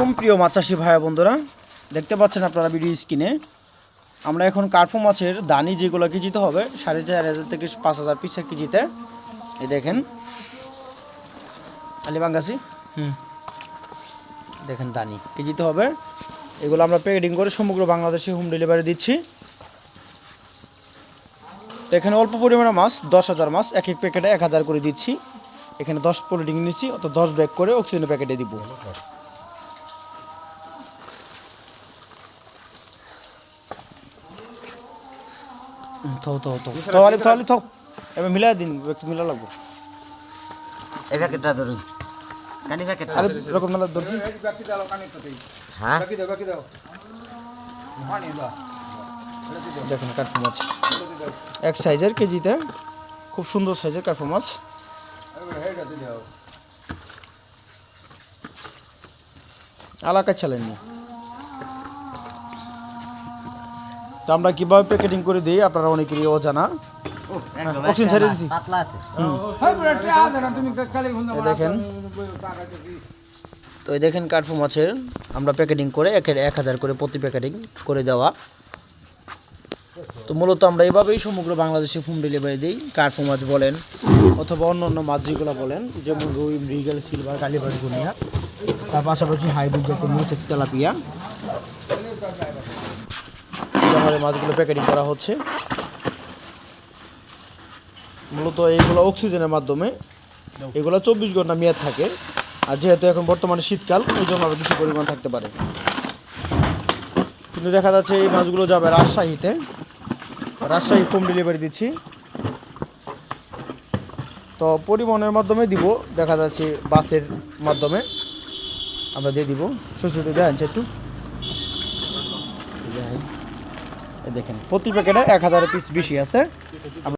আলাইকুম প্রিয় মাছ চাষি ভাই বন্ধুরা, দেখতে পাচ্ছেন আপনারা ভিডিও স্ক্রিনে আমরা এখন কার্পু মাছের দানি যেগুলো কেজিতে হবে 4,500 থেকে 5,000 পিস কেজিতে। এই দেখেন আলিবাঙ্গাসি দেখেন দানি কেজিতে হবে, এগুলো আমরা প্যাকেটিং করে সমগ্র বাংলাদেশে হোম ডেলিভারি দিচ্ছি। তো এখানে অল্প পরিমাণে মাছ 10,000 মাছ এক এক প্যাকেটে 1,000 করে দিচ্ছি। এখানে 10 পলিটিং নিচ্ছি, অত 10 ব্যাগ করে অক্সিজেনের প্যাকেটে দিব। এবার মিলাই দিন, একটু মিলা লাগবো। এই প্যাকেটটা ধরুন, কানি প্যাকেট আরে এরকম মেলা ধরছি। হ্যাঁ দেখুন কার্পু মাছ এক সাইজের কেজিতে, খুব সুন্দর সাইজের কার্পু মাছ। এলাকায় চালেননি তো আমরা কীভাবে প্যাকেটিং করে দিই আপনারা অনেকেরই অজানা। অক্সিজেন ছেড়ে দিছি, পাতলা আছে। দেখেন। তো এই দেখেন কার্পু মাছের আমরা প্যাকেটিং করে 1,000 করে প্রতি প্যাকেটিং করে দেওয়া। তো মূলত আমরা এইভাবেই সমগ্র বাংলাদেশে হোম ডেলিভারি দিই। কার্পু মাছ বলেন অথবা অন্য অন্য মাছ যেগুলো বলেন, যেমন রুই, মৃগেল, সিলভার, কালীবাড়ি, গুনিয়া, তার পাশাপাশি হাইব্রিড জাতের মিউসেক্স, তেলাপিয়া, আমাদের মাছগুলো প্যাকেটিং করা হচ্ছে। মূলত এইগুলো অক্সিজেনের মাধ্যমে, এগুলো 24 ঘন্টা মেয়াদ থাকে। আর যেহেতু এখন বর্তমানে শীতকাল, ওই জন্য আরও কিছু পরিমাণ থাকতে পারে। কিন্তু দেখা যাচ্ছে এই মাছগুলো যাবে রাজশাহীতে, রাজশাহী হোম ডেলিভারি দিচ্ছি। তো পরিবহনের মাধ্যমে দিব, দেখা যাচ্ছে বাসের মাধ্যমে আমরা দিয়ে দিব। সুস্থ দেন একটু দেখেন, প্রতি প্যাকেটে 1,000 পিস বেশি আছে।